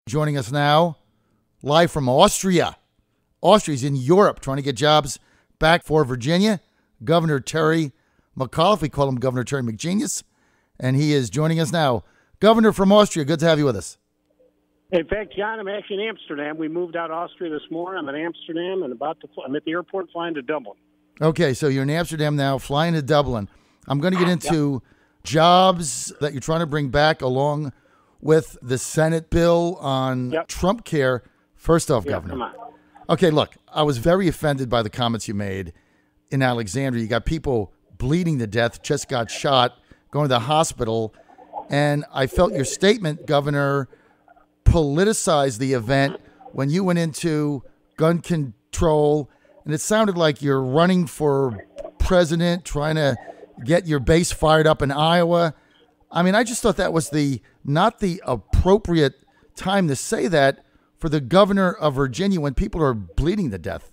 Joining us now, live from Austria. Austria's in Europe trying to get jobs back for Virginia. Governor Terry McAuliffe, we call him Governor Terry McGenius, and he is joining us now. Governor from Austria, good to have you with us. In fact, John, I'm actually in Amsterdam. We moved out of Austria this morning. I'm in Amsterdam and I'm at the airport flying to Dublin. Okay, so you're in Amsterdam now, flying to Dublin. I'm going to get into jobs that you're trying to bring back along with the Senate bill on Trump care. First off, Governor. Come on. Okay, look, I was very offended by the comments you made in Alexandria. You got people bleeding to death, just got shot, going to the hospital. And I felt your statement, Governor, politicized the event when you went into gun control. And it sounded like you're running for president, trying to get your base fired up in Iowa. I mean, I just thought that was not the appropriate time to say that for the governor of Virginia when people are bleeding to death,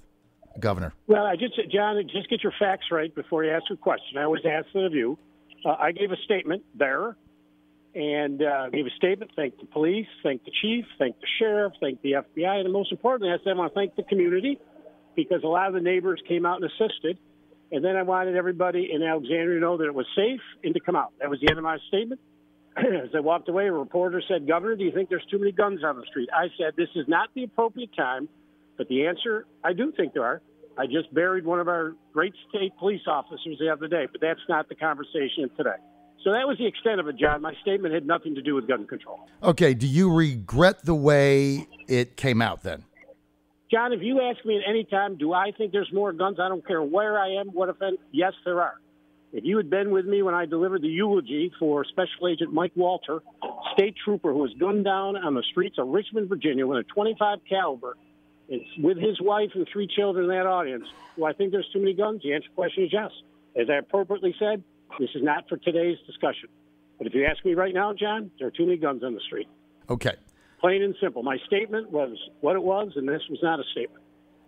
Governor. Well, John, just get your facts right before you ask a question. I always ask it of you. I gave a statement there and gave a statement, thanked the police, thanked the chief, thanked the sheriff, thanked the FBI, and most importantly, I said I want to thank the community because a lot of the neighbors came out and assisted. And then I wanted everybody in Alexandria to know that it was safe and to come out. That was the end of my statement. As I walked away, a reporter said, Governor, do you think there's too many guns on the street? I said, this is not the appropriate time. But the answer, I do think there are. I just buried one of our great state police officers the other day, but that's not the conversation today. So that was the extent of it, John. My statement had nothing to do with gun control. Okay. Do you regret the way it came out then? John, if you ask me at any time, do I think there's more guns? I don't care where I am, what offense. Yes, there are. If you had been with me when I delivered the eulogy for Special Agent Mike Walter, state trooper who was gunned down on the streets of Richmond, Virginia with a .25 caliber, and with his wife and 3 children in that audience, do I think there's too many guns? The answer to the question is yes. As I appropriately said, this is not for today's discussion. But if you ask me right now, John, there are too many guns on the street. Okay. Plain and simple. My statement was what it was, and this was not a statement.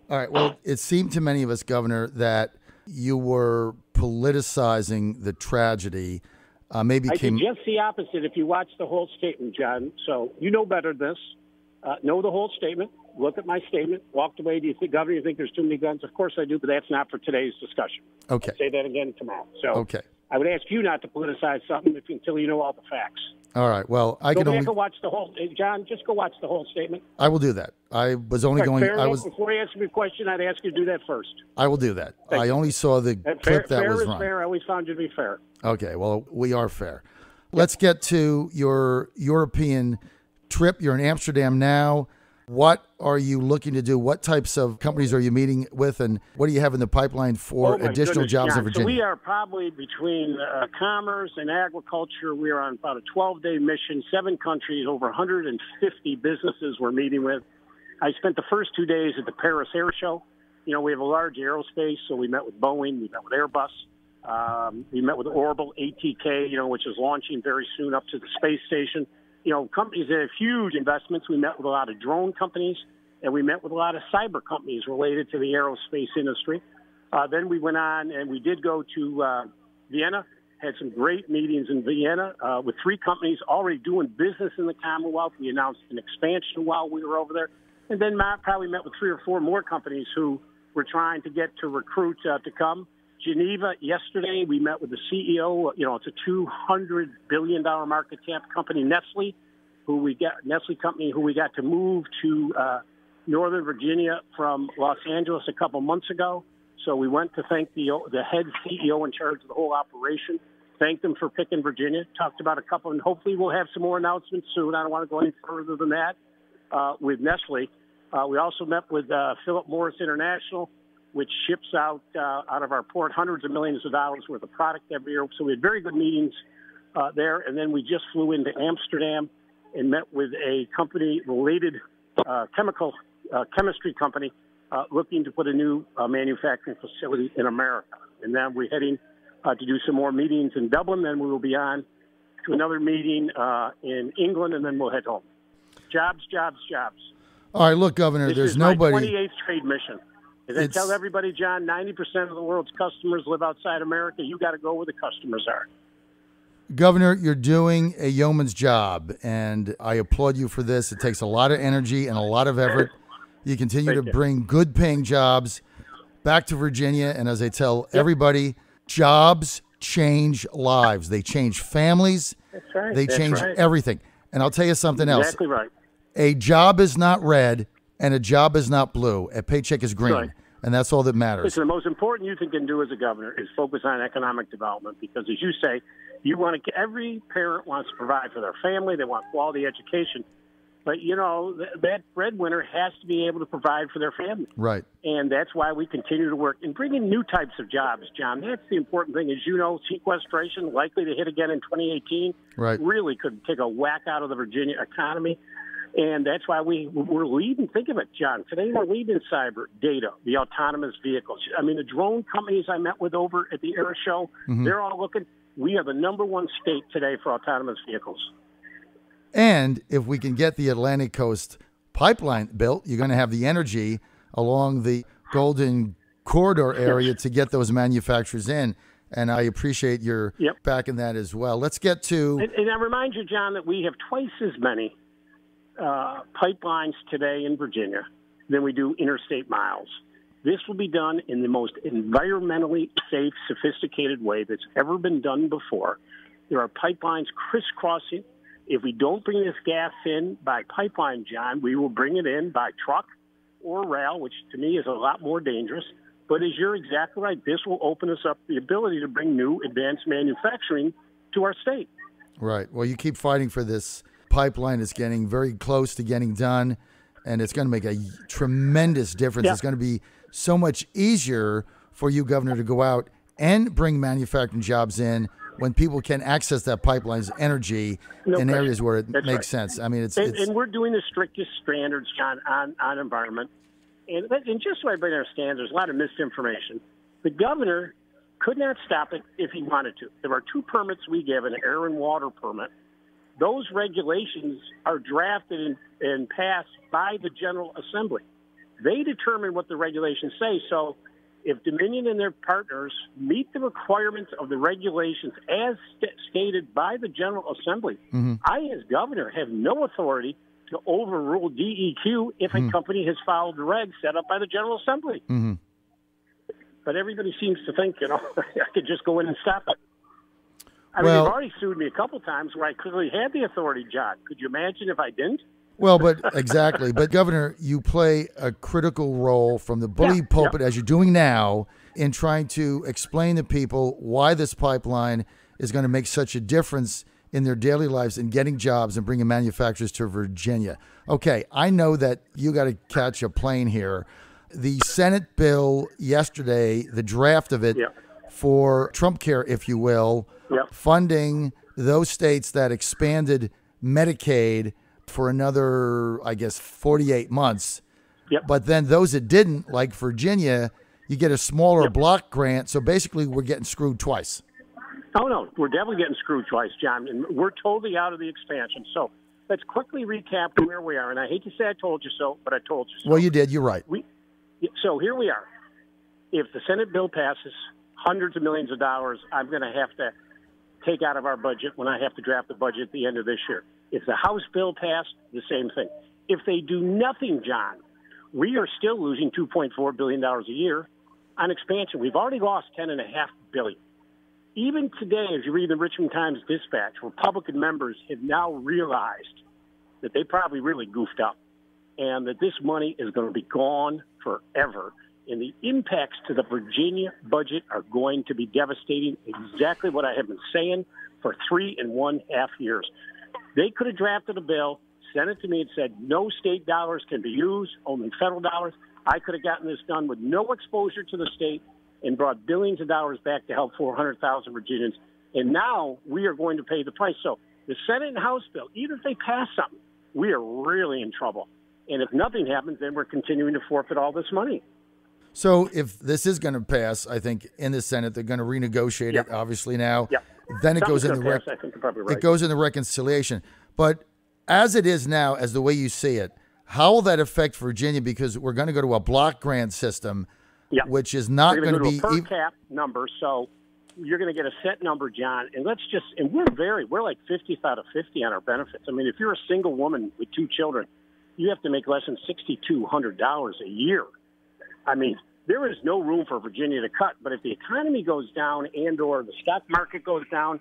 All right. Well, it seemed to many of us, Governor, that you were politicizing the tragedy. I did just the opposite if you watch the whole statement, John. So you know better than this. Know the whole statement. Look at my statement. Walked away. Do you think, Governor, you think there's too many guns? Of course I do, but that's not for today's discussion. Okay. I'll say that again tomorrow. So okay. I would ask you not to politicize something until you know all the facts. All right. Well, Go watch the whole. John, just go watch the whole statement. I will do that. I was only going. Before you answer me a question, I'd ask you to do that first. I will do that. I only saw the clip that was wrong. Fair. I always found you to be fair. Okay. Well, we are fair. Let's get to your European trip. You're in Amsterdam now. What are you looking to do? What types of companies are you meeting with, and what do you have in the pipeline for additional jobs in Virginia? So we are probably between commerce and agriculture. We are on about a 12-day mission, 7 countries, over 150 businesses we're meeting with. I spent the first 2 days at the Paris Air Show. You know, we have a large aerospace, so we met with Boeing, we met with Airbus, we met with Orbital, ATK, which is launching very soon up to the space station. Companies that have huge investments. We met with a lot of drone companies, and we met with a lot of cyber companies related to the aerospace industry. Then we went on, and we did go to Vienna, had some great meetings in Vienna with 3 companies already doing business in the Commonwealth. We announced an expansion while we were over there. And then Matt probably met with 3 or 4 more companies who were trying to get to recruit to come. Geneva, yesterday, we met with the CEO. It's a $200 billion market cap company, Nestle company, who we got to move to Northern Virginia from Los Angeles a couple months ago. So we went to thank the head CEO in charge of the whole operation, thanked them for picking Virginia, talked about a couple, and hopefully we'll have some more announcements soon. I don't want to go any further than that with Nestle. We also met with Philip Morris International, which ships out of our port hundreds of millions of dollars worth of product every year. So we had very good meetings there. And then we just flew into Amsterdam and met with a company-related chemistry company looking to put a new manufacturing facility in America. And then we're heading to do some more meetings in Dublin. Then we will be on to another meeting in England, and then we'll head home. Jobs, jobs, jobs. All right, look, Governor, there's nobody. This is my 28th trade mission. As I tell everybody, John, 90% of the world's customers live outside America. You got to go where the customers are. Governor, you're doing a yeoman's job, and I applaud you for this. It takes a lot of energy and a lot of effort. You continue to bring good-paying jobs back to Virginia, and as I tell everybody, jobs change lives. They change families. That's right. They change everything. And I'll tell you something else. Exactly right. A job is not red, and a job is not blue. A paycheck is green, Right. and that's all that matters. Listen, the most important you can do as a governor is focus on economic development because, as you say, you want to. Every parent wants to provide for their family. They want quality education. But, you know, that breadwinner has to be able to provide for their family. Right. And that's why we continue to work and bring in new types of jobs, John. That's the important thing. As you know, sequestration, likely to hit again in 2018, really could take a whack out of the Virginia economy. And that's why we're leading. Think of it, John. Today we're leading in cyber data, the autonomous vehicles. I mean, the drone companies I met with over at the Air Show, they're all looking. We are the #1 state today for autonomous vehicles. And if we can get the Atlantic Coast pipeline built, you're going to have the energy along the Golden Corridor area to get those manufacturers in. And I appreciate your backing that as well. Let's get to... And I remind you, John, that we have twice as many pipelines today in Virginia than we do interstate miles. This will be done in the most environmentally safe, sophisticated way that's ever been done before. There are pipelines crisscrossing. If we don't bring this gas in by pipeline, John, we will bring it in by truck or rail, which to me is a lot more dangerous. But as you're exactly right, this will open us up the ability to bring new advanced manufacturing to our state. Right. Well, you keep fighting for this pipeline. It's getting very close to getting done, and it's going to make a tremendous difference. It's going to be so much easier for you, Governor, to go out and bring manufacturing jobs in when people can access that pipeline's energy in areas where it makes sense. I mean, and we're doing the strictest standards, John, on environment. And just so everybody understands, there's a lot of misinformation. The governor could not stop it if he wanted to. There are 2 permits we give, an air and water permit. Those regulations are drafted and passed by the General Assembly. They determine what the regulations say. So if Dominion and their partners meet the requirements of the regulations as stated by the General Assembly, I, as governor, have no authority to overrule DEQ if a company has followed the regs set up by the General Assembly. But everybody seems to think, I could just go in and stop it. I mean, they've already sued me a couple times where I clearly had the authority, John. Could you imagine if I didn't? Well, but exactly. But, Governor, you play a critical role from the bully pulpit, as you're doing now, in trying to explain to people why this pipeline is going to make such a difference in their daily lives and getting jobs and bringing manufacturers to Virginia. Okay, I know that you got to catch a plane here. The Senate bill yesterday, the draft of it for Trump Care, if you will, funding those states that expanded Medicaid for another, I guess, 48 months. But then those that didn't, like Virginia, you get a smaller block grant. So basically we're getting screwed twice. Oh, no, we're definitely getting screwed twice, John. And we're totally out of the expansion. So let's quickly recap where we are. And I hate to say I told you so, but I told you so. Well, you did. You're right. So here we are. If the Senate bill passes, hundreds of millions of dollars I'm going to have to take out of our budget when I have to draft the budget at the end of this year. If the House bill passed, the same thing. If they do nothing, John, we are still losing $2.4 billion a year on expansion. We've already lost $10.5 billion. Even today, as you read the Richmond Times-Dispatch, Republican members have now realized that they probably really goofed up and that this money is going to be gone forever. And the impacts to the Virginia budget are going to be devastating, exactly what I have been saying for 3.5 years. They could have drafted a bill, sent it to me, and said no state dollars can be used, only federal dollars. I could have gotten this done with no exposure to the state and brought billions of dollars back to help 400,000 Virginians. And now we are going to pay the price. So the Senate and House bill, even if they pass something, we are really in trouble. And if nothing happens, then we're continuing to forfeit all this money. So if this is going to pass, I think in the Senate, they're going to renegotiate it, obviously now. Then it goes in it goes in the reconciliation. But as it is now, as the way you see it, how will that affect Virginia? Because we're going to go to a block grant system, which is not going to be a per cap number. So you're going to get a set number, John, and we're like 50th out of 50 on our benefits. I mean, if you're a single woman with 2 children, you have to make less than $6,200 a year. I mean, there is no room for Virginia to cut. But if the economy goes down and/or the stock market goes down,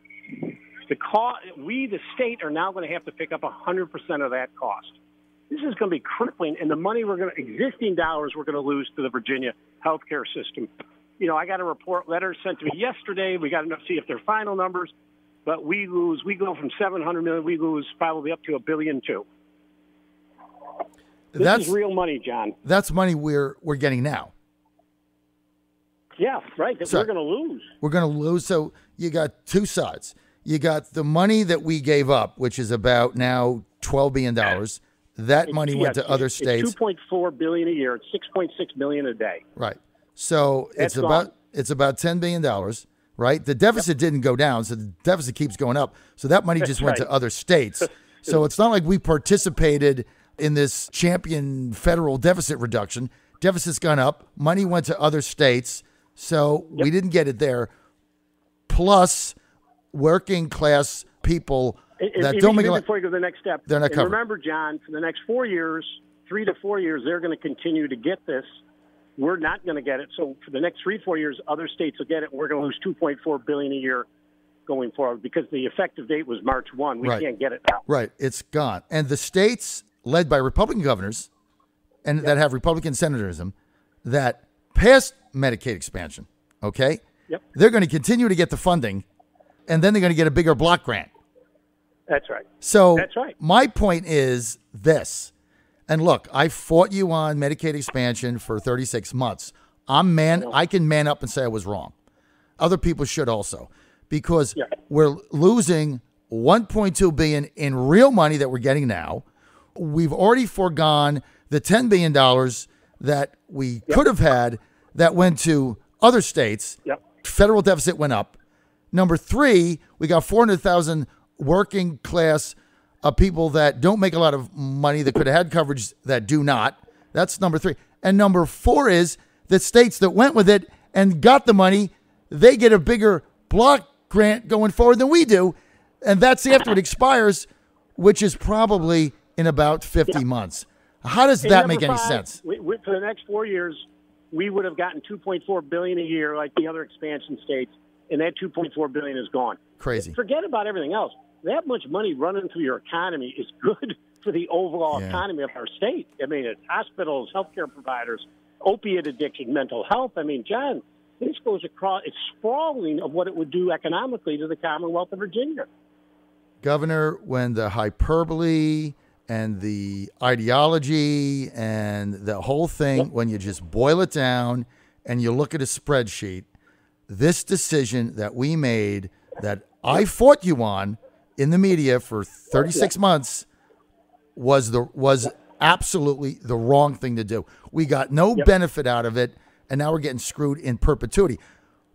the state, are now going to have to pick up 100% of that cost. This is going to be crippling, and the money existing dollars we're going to lose to the Virginia healthcare system. You know, I got a letter sent to me yesterday. We got to see if they're final numbers, but we go from $700 million, we lose probably up to $1.2 billion. This is real money, John. That's money we're getting now. Yeah, right. We're going to lose. We're going to lose. So you got two sides. You got the money that we gave up, which is about now $12 billion. That money went to other states. It's $2.4 billion a year. It's $6.6 million a day. Right. So it's about $10 billion, right? The deficit didn't go down, so the deficit keeps going up. So that money just went to other states. So it's not like we participated in this champion federal deficit reduction. Deficit's gone up. Money went to other states. So we didn't get it there. Plus, working class people that don't make a lot. Before you go to the next step, they're not covered. Remember, John, for the next 4 years, 3 to 4 years, they're going to continue to get this. We're not going to get it. So for the next 3-4 years, other states will get it. We're going to lose $2.4 billion a year going forward because the effective date was March 1. We can't get it now. Right. It's gone. And the states led by Republican governors and that have Republican senatorism that passed Medicaid expansion, okay? Yep. They're going to continue to get the funding, and then they're going to get a bigger block grant. That's right. So that's right. My point is this. And look, I fought you on Medicaid expansion for 36 months. I can man up and say I was wrong. Other people should also, because we're losing $1.2 billion in real money that we're getting now. We've already foregone the $10 billion that we could have had that went to other states. Federal deficit went up. Number 3, we got 400,000 working class people that don't make a lot of money that could have had coverage that do not. That's number 3. And number 4 is the states that went with it and got the money, they get a bigger block grant going forward than we do. And that's after it expires, which is probably in about 50 months. How does that make any sense? For the next 4 years, we would have gotten $2.4 billion a year like the other expansion states, and that $2.4 billion is gone. Crazy. Forget about everything else. That much money running through your economy is good for the overall economy of our state. I mean, it's hospitals, healthcare providers, opiate addiction, mental health. I mean, John, this goes across. It's sprawling of what it would do economically to the Commonwealth of Virginia. Governor, when the hyperbole and the ideology and the whole thing, when you just boil it down and you look at a spreadsheet, this decision that we made that I fought you on in the media for 36 months was absolutely the wrong thing to do. We got no benefit out of it, and now we're getting screwed in perpetuity.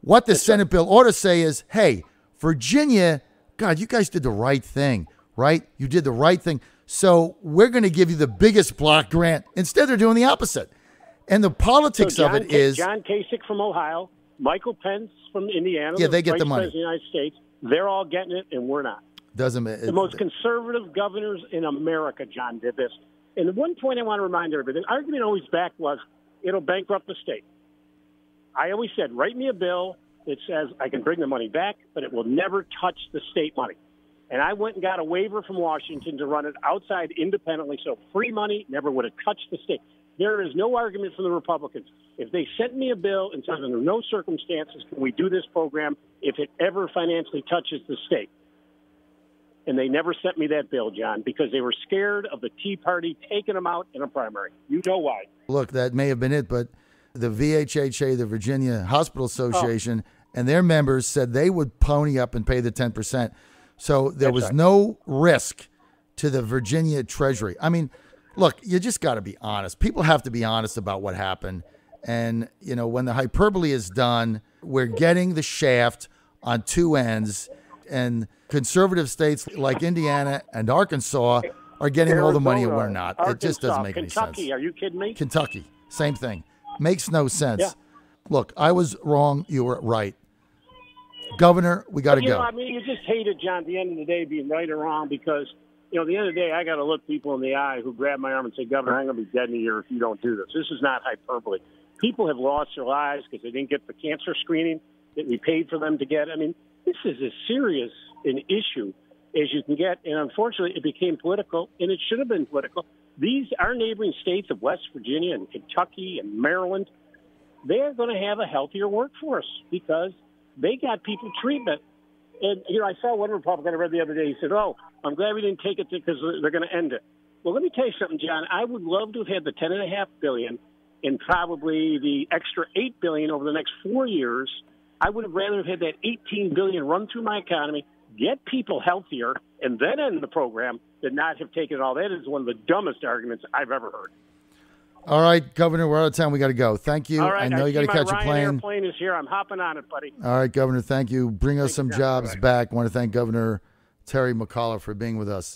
What the Senate bill ought to say is, hey, Virginia, God, you guys did the right thing, right? You did the right thing. So we're going to give you the biggest block grant. Instead, they're doing the opposite. And the politics of it is... John Kasich from Ohio, Michael Pence from Indiana, they get the money. Vice President of the United States, they're all getting it, and we're not. The most conservative governors in America, John, did this. And the one point I want to remind everybody, the argument always back was it'll bankrupt the state. I always said, write me a bill that says I can bring the money back, but it will never touch the state money. And I went and got a waiver from Washington to run it outside independently, so free money never would have touched the state. There is no argument from the Republicans. If they sent me a bill and said under no circumstances can we do this program if it ever financially touches the state. And they never sent me that bill, John, because they were scared of the Tea Party taking them out in a primary. You know why. Look, that may have been it, but the VHHA, the Virginia Hospital Association, and their members said they would pony up and pay the 10%. So there was no risk to the Virginia Treasury. I mean, look, you just got to be honest. People have to be honest about what happened. And, you know, when the hyperbole is done, we're getting the shaft on two ends. And conservative states like Indiana and Arkansas are getting all the money and we're not. It just doesn't make any sense. Kentucky, are you kidding me? Kentucky, same thing. Makes no sense. Yeah. Look, I was wrong. You were right. Governor, we got to You go. know, I mean, you just hate it, John, at the end of the day, being right or wrong, because, you know, at the end of the day, I got to look people in the eye who grab my arm and say, Governor, I'm going to be dead in a year if you don't do this. This is not hyperbole. People have lost their lives because they didn't get the cancer screening that we paid for them to get. I mean, this is as serious an issue as you can get, and unfortunately, it became political, and it should have been political. Our neighboring states of West Virginia and Kentucky and Maryland, they are going to have a healthier workforce because they got people treatment. And, you know, I saw one Republican I read the other day. He said, oh, I'm glad we didn't take it because they're going to end it. Well, let me tell you something, John. I would love to have had the $10.5 billion and probably the extra $8 billion over the next 4 years. I would have rather have had that $18 billion run through my economy, get people healthier, and then end the program than not have taken it all. That is one of the dumbest arguments I've ever heard. All right, Governor, we're out of time. We got to go. Thank you. All right, I know you got to catch a plane. Airplane is here. I'm hopping on it, buddy. All right, Governor, thank you. Bring us some jobs back. I want to thank Governor Terry McAuliffe for being with us.